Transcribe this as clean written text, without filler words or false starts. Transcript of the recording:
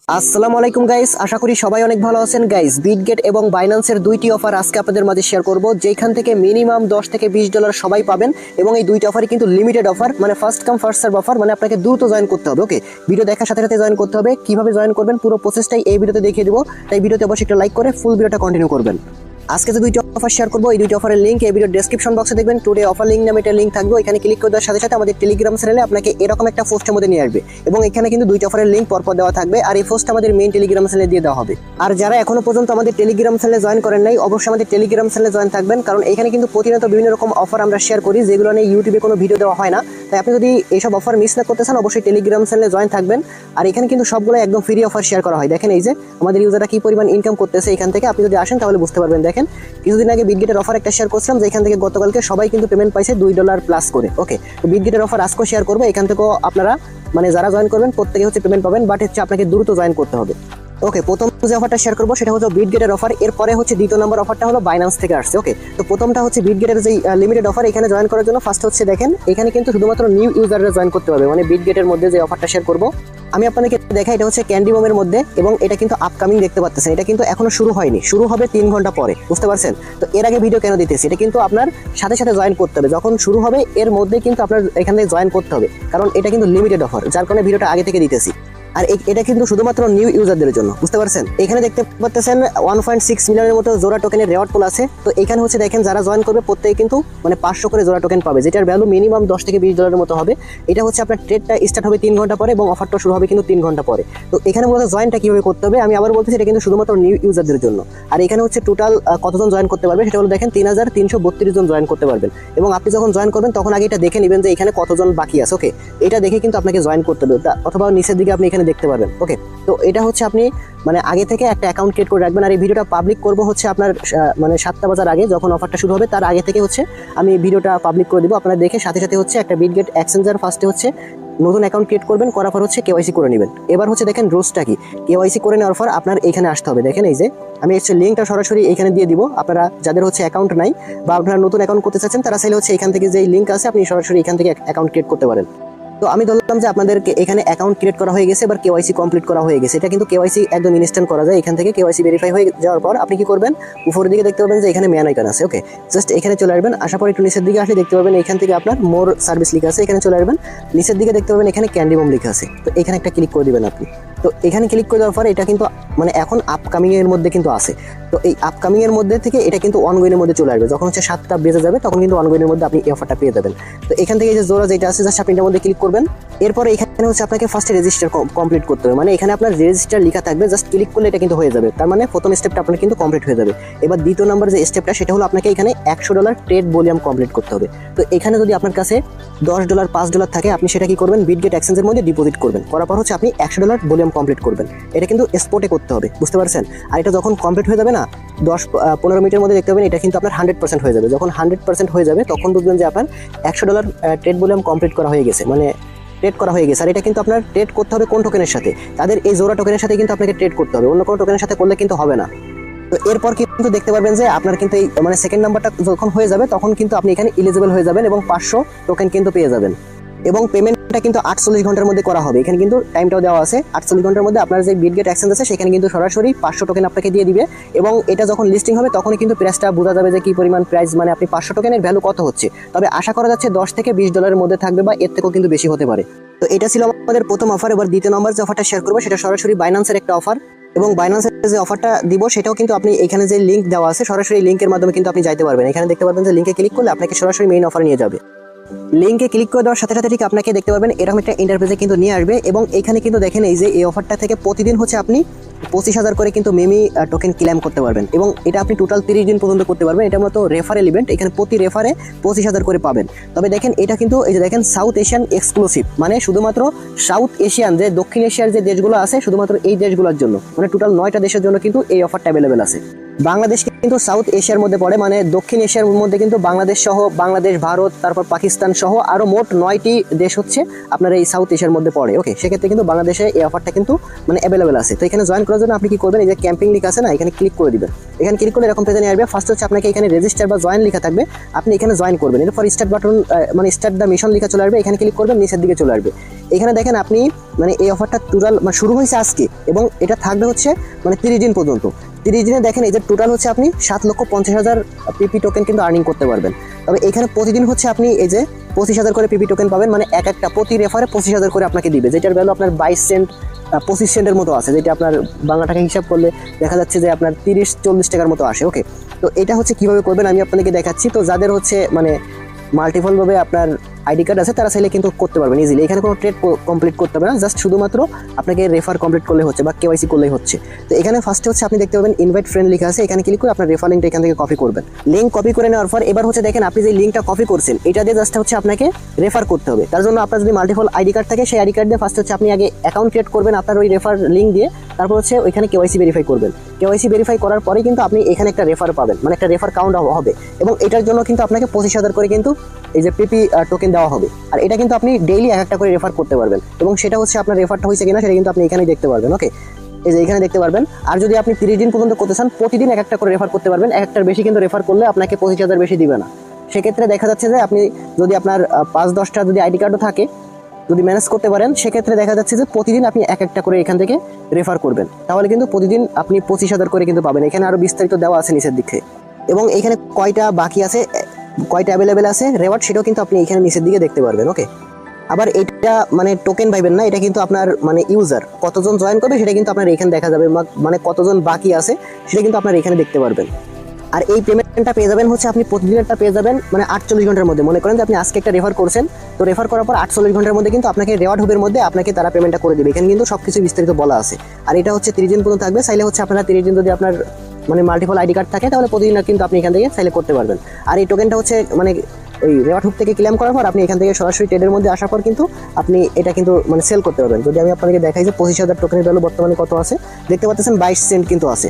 আসসালামু আলাইকুম গাইস, আশা করি সবাই অনেক ভালো আছেন গাইস। বিটগেট এবং বাইন্যান্সের দুইটি অফার আজকে আপনাদের মাঝে শেয়ার করব, যেখান থেকে মিনিমাম 10 থেকে $20 সবাই পাবেন। এবং এই দুইটা অফারই কিন্তু লিমিটেড অফার, মানে first come first serve offer, মানে আপনাকে দ্রুত জয়েন করতে হবে। ওকে, ভিডিও দেখার সাথে সাথে জয়েন করতে হবে। কিভাবে জয়েন করবেন পুরো প্রসেসটাই এই ভিডিওতে দেখিয়ে দেবো, তাই ভিডিওতে অবশ্যই একটা লাইক করে ফুল ভিডিওটা কন্টিনিউ করবেন। আজকে যে দুইটি অফার শেয়ার করবো, এই দুইটি অফারের লিঙ্ক এই ভিডিও ডেসক্রিপশন বক্সে দেখবেন। টুডে অফার লিঙ্ক নামে একটা লিঙ্ক থাকবে, এখানে ক্লিক করে দেওয়ার সাথে সাথে আমাদের টেলিগ্রাম চ্যানেলে আপনাকে এরকম একটা পোস্টের মধ্যে নিয়ে আসবে, এবং এখানে কিন্তু দুইটি অফারের লিঙ্ক পরপর দেওয়া থাকবে। আর এই পোস্ট আমাদের মেইন টেলিগ্রাম চ্যানেলে দিয়ে দেওয়া হবে। আর যারা এখনো পর্যন্ত আমাদের টেলিগ্রাম চ্যানেলে জয়েন করেন নাই, অবশ্যই আমাদের টেলিগ্রাম চ্যানেলে জয়েন থাকবেন, কারণ এখানে কিন্তু প্রতিনিয়ত বিভিন্ন রকম অফার আমরা শেয়ার করি, যেগুলো নিয়ে ইউটিউবে কোনো ভিডিও দেওয়া হয় না। তাই আপনি যদি এইসব অফার মিস না করতে চান, অবশ্যই টেলিগ্রাম চ্যানেলে জয়েন থাকবেন। আর এখানে কিন্তু সবগুলো একদম ফ্রি অফার শেয়ার করা হয়। দেখেন এই যে আমাদের ইউজাররা কি পরিমাণ ইনকাম করতেছে এখান থেকে, আপনি যদি আসেন তাহলে বুঝতে পারবেন। দেখেন কিছুদিন আগে বিটগেটের অফার একটা শেয়ার করছিলাম, যেখান থেকে গতকালকে সবাই কিন্তু পেমেন্ট পাইছে $2 প্লাস করে। ওকে, তো বিটগেটের অফার আজকে শেয়ার করবো, এখান থেকেও আপনারা মানে যারা জয়েন করবেন প্রত্যেকে হচ্ছে পেমেন্ট পাবেন, বাট হচ্ছে আপনাকে দ্রুত জয়েন করতে হবে। ওকে, প্রথম যে অফারটা শেয়ার করবো সেটা হচ্ছে বিটগেটের অফার। এরপরে হচ্ছে দ্বিতীয় নম্বর অফারটা হলো বাইন্যান্স থেকে আসছে। ওকে, তো প্রথমটা হচ্ছে বিটগেটের যে লিমিটেড অফার। এখানে জয়েন করার জন্য ফার্স্ট হচ্ছে দেখেন এখানে কিন্তু শুধুমাত্র নিউ ইউজাররা জয়েন করতে পারবে, মানে বিটগেটের মধ্যে যে অফারটা শেয়ার করবো আমি আপনাদেরকে দেখাই। এটা হচ্ছে ক্যান্ডি বমের মধ্যে, এবং এটা কিন্তু আপকামিং দেখতে পাচ্ছেন। এটা কিন্তু এখনো শুরু হয়নি, শুরু হবে 3 ঘন্টা পরে, বুঝতে পারছেন? তো এর আগে ভিডিও কেন দিতেছি, এটা কিন্তু আপনার সাথে সাথে জয়েন করতে হবে। যখন শুরু হবে এর মধ্যে কিন্তু আপনার এখান থেকে জয়েন করতে হবে, কারণ এটা কিন্তু লিমিটেড অফার, যার কারণে ভিডিওটা আগে থেকে দিতেছি। আর এটা কিন্তু শুধুমাত্র নিউ ইউজারদের জন্য, বুঝতে পারছেন? এখানে দেখতে পাচ্ছেন 1.6 মিলিয়নের মতো জোড়া টোকেনের রেওয়ার্ড পুল আছে। তো এখানে হচ্ছে দেখেন যারা জয়েন করবে প্রত্যেকে কিন্তু মানে 500 করে জোড়া টোকেন পাবে, যেটার ভ্যালু মিনিমাম $10 থেকে $20 মতো হবে। এটা হচ্ছে আপনার ট্রেডটা স্টার্ট হবে 3 ঘন্টা পরে, এবং অফারটা শুরু হবে কিন্তু 3 ঘন্টা পরে। তো এখানে মূলত জয়েনটা কিভাবে করতে হবে আমি আবার বলতেছি, এটা কিন্তু শুধুমাত্র নিউ ইউজারদের জন্য। আর এখানে হচ্ছে টোটাল কতজন জয়েন করতে পারবে সেটা হলো দেখেন 3332 জন জয়েন করতে পারবেন। এবং আপনি যখন জয়েন করবেন তখন আগে এটা দেখে নেবেন যে এখানে কতজন বাকি আছে। ওকে, এটা দেখে কিন্তু আপনাকে জয়েন করতে হবে, অথবা নিচের দিকে আপনি এখানে দেখতে পারবেন। ওকে, তো এটা হচ্ছে আপনি মানে আগে থেকে একটা অ্যাকাউন্ট ক্রিয়েট করে রাখবেন। আর এই ভিডিওটা পাবলিক করব হচ্ছে আপনার মানে 7টা বাজার আগে, যখন অফারটা শুরু হবে তার আগে থেকে হচ্ছে আমি ভিডিওটা পাবলিক করে দিব। আপনারা দেখে সাথে সাথে হচ্ছে একটা বিটগেট এক্সচেঞ্জার ফার্স্টে হচ্ছে নতুন অ্যাকাউন্ট ক্রিয়েট করবেন, করার পর হচ্ছে কেওয়াইসি করে নেবেন। এবার হচ্ছে দেখেন রোজটা কি, কেওয়াইসি করে নেওয়ার পর আপনার এখানে আসতে হবে। দেখেন এই যে আমি হচ্ছে লিঙ্কটা সরাসরি এখানে দিয়ে দিব। আপনারা যাদের হচ্ছে অ্যাকাউন্ট নাই বা আপনারা নতুন অ্যাকাউন্ট করতে চাচ্ছেন, তারা চাইলে হচ্ছে এখান থেকে যে লিঙ্ক আছে আপনি সরাসরি এখান থেকে অ্যাকাউন্ট ক্রিয়েট করতে পারেন। তো আমি ধরলাম যে আপনাদেরকে এখানে অ্যাকাউন্ট ক্রিয়েট করা হয়ে গেছে, এবার কেওয়াইসি কমপ্লিট করা হয়ে গেছে। এটা কিন্তু কেওয়াইসি একদম ইনস্ট্যান্ট করা যায়। এখান থেকে কেওয়াইসি ভেরিফাই হয়ে যাওয়ার পর আপনি কি করবেন, উপরের দিকে দেখতে পাবেন যে এখানে ম্যান আইকন আছে। ওকে, জাস্ট এখানে চলে আসবেন। আসার পর একটু নিচের দিকে আসলে দেখতে পাবেন এখান থেকে আপনার মোর সার্ভিস লেখা আছে, এখানে চলে আসবেন। নিচের দিকে দেখতে পাবেন এখানে ক্যান্ডি বম লেখা আছে, তো এখানে একটা ক্লিক করে দিবেন আপনি। তো এখানে ক্লিক করে দেওয়ার পর এটা কিন্তু মানে এখন আপকামিং এর মধ্যে কিন্তু আছে। তো এই আপকামিং এর মধ্যে থেকে এটা কিন্তু অনগোয়িং এর মধ্যে চলে আসবে। যখন হচ্ছে 7টা বেজে যাবে তখন কিন্তু অনগোয়িং এর মধ্যে আপনি এই অফারটা পেয়ে যাবেন। তো এখান থেকে যে জোড়া যেটা আছে জাস্ট আপনি এটার মধ্যে ক্লিক করবেন। এরপরে এখানে হচ্ছে আপনাকে ফার্স্টে রেজিস্টার কমপ্লিট করতে হবে, মানে এখানে আপনার রেজিস্টার লেখা থাকবে, জাস্ট ক্লিক করলে এটা কিন্তু হয়ে যাবে। তার মানে প্রথম স্টেপটা আপনার কিন্তু কমপ্লিট হয়ে যাবে। এবার দ্বিতীয় নম্বর যে স্টেপটা সেটা হলো আপনাকে এখানে $100 ট্রেড ভলিউম কমপ্লিট করতে হবে। তো এখানে যদি আপনার কাছে $10 $5 থাকে, আপনি সেটা কি করবেন, বিটগেট এক্সচেঞ্জের মধ্যে ডিপোজিট করবেন। করার পর হচ্ছে আপনি $100 ভলিউম কমপ্লিট করবেন। এটা কিন্তু স্পটে করতে হবে, বুঝতে পারছেন? আর এটা যখন কমপ্লিট হয়ে যাবে না 10-15 মিনিটের মধ্যে দেখতে পাবেন এটা কিন্তু আপনার 100% হয়ে যাবে। যখন 100% হয়ে যাবে তখন বুঝবেন যে আপনার $100 ট্রেড ভলিউম কমপ্লিট করা হয়ে গেছে, মানে ট্রেড করা হয়ে গেছে। আর এটা কিন্তু আপনার ট্রেড করতে হবে কোন টোকেনের সাথে, তাদের এই জোড়া টোকেনের সাথে কিন্তু আপনাকে ট্রেড করতে হবে, অন্য কোনো টোকেনের সাথে করলে কিন্তু হবে না। তো এরপর কিন্তু দেখতে পারবেন যে আপনার কিন্তু এই মানে সেকেন্ড নাম্বারটা যখন হয়ে যাবে তখন কিন্তু আপনি এখানে এলিজিবল হয়ে যাবেন, এবং 500 টোকেন কিন্তু পেয়ে যাবেন। এবং পেমেন্টটা কিন্তু 48 ঘন্টার মধ্যে করা হবে। এখানে কিন্তু টাইমটাও দেওয়া আছে, 48 ঘন্টার মধ্যে আপনার যে বিটগেট এক্সচেঞ্জ আছে সেখানে কিন্তু সরাসরি 500 টোকেন আপনাকে দিয়ে দিবে। এবং এটা যখন লিস্টিং হবে তখনই কিন্তু প্রাইসটা বোঝা যাবে যে কি পরিমাণ প্রাইস, মানে আপনি 500 টোকেনের ভ্যালু কত হচ্ছে। তবে আশা করা যাচ্ছে $10 থেকে $20 মধ্যে থাকবে, বা এর থেকেও কিন্তু বেশি হতে পারে। তো এটা ছিল আমাদের প্রথম অফার। এবার দ্বিতীয় নম্বর যে অফারটা শেয়ার করবো সেটা সরাসরি বাইন্যান্সের একটা অফার, এবং বাইন্যান্সের যে অফারটা দিব সেটাও কিন্তু আপনি এখানে যে লিঙ্ক দেওয়া আছে সরাসরি লিঙ্কের মাধ্যমে কিন্তু আপনি যাইতে পারবেন। এখানে দেখতে পাবেন যে লিঙ্কে ক্লিক করলে আপনাকে সরাসরি মেইন অফার নিয়ে যাবে। লিঙ্কে ক্লিক করে দেওয়ার সাথে সাথে ঠিক আপনাকে দেখতে পাবেন এরকম একটা ইন্টারফেসে কিন্তু নিয়ে আসবে। এবং এখানে কিন্তু দেখেন এই যে এই অফারটা থেকে প্রতিদিন হচ্ছে আপনি 25,000 করে কিন্তু মেমি টোকেন ক্লেম করতে পারবেন, এবং এটা আপনি টোটাল 30 দিন পর্যন্ত করতে পারবেন। এটা মূলত রেফারেল ইভেন্ট, এখানে প্রতি রেফারে 25,000 করে পাবেন। তবে দেখেন এটা কিন্তু এই যে দেখেন সাউথ এশিয়ান এক্সক্লুসিভ, মানে শুধুমাত্র সাউথ এশিয়ান যে দক্ষিণ এশিয়ার যে দেশগুলো আছে শুধুমাত্র এই দেশগুলোর জন্য, মানে টোটাল 9টা দেশের জন্য কিন্তু এই অফারটা অ্যাভেলেবেল আছে। বাংলাদেশ কিন্তু সাউথ এশিয়ার মধ্যে পড়ে, মানে দক্ষিণ এশিয়ার মধ্যে কিন্তু বাংলাদেশ সহ, বাংলাদেশ, ভারত, তারপর পাকিস্তান সহ আরো মোট 9টি দেশ হচ্ছে আপনার এই সাউথ এশিয়ার মধ্যে পড়ে। ওকে, সেক্ষেত্রে কিন্তু বাংলাদেশে এই অফারটা কিন্তু মানে অ্যাভেলেবেল আছে। তো এখানে জয়েন করার জন্য আপনি কি করবেন, এই যে ক্যাম্পিং লিঙ্ক আছে না, এখানে ক্লিক করে দিবেন। এখানে ক্লিক করলে এরকম পেজে নিয়ে আসবে। ফার্স্ট হচ্ছে আপনাকে এখানে রেজিস্টার বা জয়েন লেখা থাকবে, আপনি এখানে জয়েন করবেন। এরপর স্টার্ট বাটন মানে স্টার্ট দ্য মিশন লেখা চলে আসবে, এখানে ক্লিক করবেন, নিচের দিকে চলে আসবে। এখানে দেখেন আপনি মানে এই অফারটা টোটাল মানে শুরু হয়েছে আজকে এবং এটা থাকবে হচ্ছে মানে 30 দিন পর্যন্ত। 30 দিনে দেখেন এই যে টোটাল হচ্ছে আপনি 7,50,000 পিপি টোকেন কিন্তু আর্নিং করতে পারবেন। তবে এখানে প্রতিদিন হচ্ছে আপনি এই যে 25,000 করে পিপি টোকেন পাবেন, মানে একটা প্রতি রেফারে 25,000 করে আপনাকে দিবে, যেটার ভ্যালু আপনার 22 সেন্ট 25 সেন্টের মতো আছে, যেটা আপনার বাংলা টাকা হিসাব করলে দেখা যাচ্ছে যে আপনার 30-40 টাকার মতো আসে। ওকে, তো এটা হচ্ছে কিভাবে করবেন আমি আপনাদেরকে দেখাচ্ছি। তো যাদের হচ্ছে মানে মাল্টিপল ভাবে আপনার আইডি কার্ড আছে তারা চাইলে কিন্তু করতে পারবেন ইজিলি। এখানে কোনো ট্রেড কমপ্লিট করতে হবে না, জাস্ট শুধুমাত্র আপনাকে রেফার কমপ্লিট করলে হচ্ছে বা কেওয়াইসি করলেই হচ্ছে। তো এখানে ফার্স্টে হচ্ছে আপনি দেখতে পাবেন ইনভাইট ফ্রেন্ড লেখা আছে, এখানে ক্লিক করে আপনার রেফার লিঙ্কটা এখান থেকে কপি করবেন। লিঙ্ক কপি করে নেওয়ার পর এবার হচ্ছে দেখেন আপনি যে লিঙ্কটা কপি করছেন এটা দিয়ে জাস্ট হচ্ছে আপনাকে রেফার করতে হবে। তার জন্য আপনার যদি মাল্টিপল আইডি কার্ড থাকে সেই আইডি কার্ড দিয়ে ফার্স্ট হচ্ছে আপনি আগে অ্যাকাউন্ট ক্রিয়েট করবেন আপনার ওই রেফার লিঙ্ক দিয়ে, তারপর হচ্ছে ওইখানে কেওয়াইসি ভেরিফাই করবেন। কেওয়াইসি ভেরিফাই করার পরে কিন্তু আপনি এখানে একটা রেফার পাবেন, মানে একটা রেফার কাউন্ট হবে এবং এটার জন্য কিন্তু আপনাকে 25,000 করে কিন্তু এই যে পিপি টোকেন দেওয়া হবে। আর এটা কিন্তু আপনি ডেইলি একটা করে রেফার করতে পারবেন এবং সেটা হচ্ছে আপনার রেফারটা হয়েছে কিনা সেটা কিন্তু আপনি এখানেই দেখতে পারবেন। ওকে, এই যে এখানে দেখতে পারবেন। আর যদি আপনি 30 দিন পর্যন্ত করতে চান প্রতিদিন একটা করে রেফার করতে পারবেন, একটার বেশি কিন্তু রেফার করলে আপনাকে 25,000 বেশি দিবে না। সেক্ষেত্রে দেখা যাচ্ছে যে আপনি যদি আপনার 5-10টা যদি আইডি কার্ডও থাকে, যদি ম্যানেজ করতে পারেন, সেক্ষেত্রে দেখা যাচ্ছে যে প্রতিদিন আপনি একটা করে এখান থেকে রেফার করবেন, তাহলে কিন্তু প্রতিদিন আপনি 25,000 করে কিন্তু পাবেন। এখানে আরো বিস্তারিত দেওয়া আছে নিচের দিকে এবং এখানে কয়টা বাকি আছে, কয়টা অ্যাভেলেবেল আছে রেওয়ার্ড, সেটাও কিন্তু আপনি এখানে নিচের দিকে দেখতে পারবেন। ওকে, আবার এটা মানে টোকেন পাইবেন না, এটা কিন্তু আপনার মানে ইউজার কতজন জয়েন করবে সেটা কিন্তু আপনার এখানে দেখা যাবে, মানে কতজন বাকি আছে সেটা কিন্তু আপনার এখানে দেখতে পারবেন। আর এই পেমেন্টটা পেয়ে যাবেন হচ্ছে আপনি প্রতিদিনেরটা পেয়ে যাবেন মানে 48 ঘন্টার মধ্যে। মনে করেন যে আপনি আজকে একটা রেফার করছেন, তো রেফার করার পর 48 ঘন্টার মধ্যে কিন্তু আপনাকে রেওয়ার্ড হুবের মধ্যে আপনাকে তারা পেমেন্টটা করে দেবে। এখানে কিন্তু সবকিছু বিস্তারিত বলা আছে। আর এটা হচ্ছে 30 দিন পর্যন্ত থাকবে, চাইলে হচ্ছে আপনারা 30 দিন যদি আপনার মানে মাল্টিপল আইডি কার্ড থাকে তাহলে প্রতিদিন কিন্তু আপনি এখান থেকে চাইলে করতে পারবেন। আর এই টোকেনটা হচ্ছে মানে ওই রেওয়ার্ড হুব থেকে ক্লেম করার পর আপনি এখান থেকে সরাসরি ট্রেডের মধ্যে আসার পর কিন্তু আপনি এটা কিন্তু মানে সেল করতে পারবেন। যদি আমি আপনাকে দেখাই যে 25,000 টোকেনের ভ্যালু বর্তমানে কত আছে, দেখতে পাচ্ছেন 22 সেন্ট কিন্তু আছে।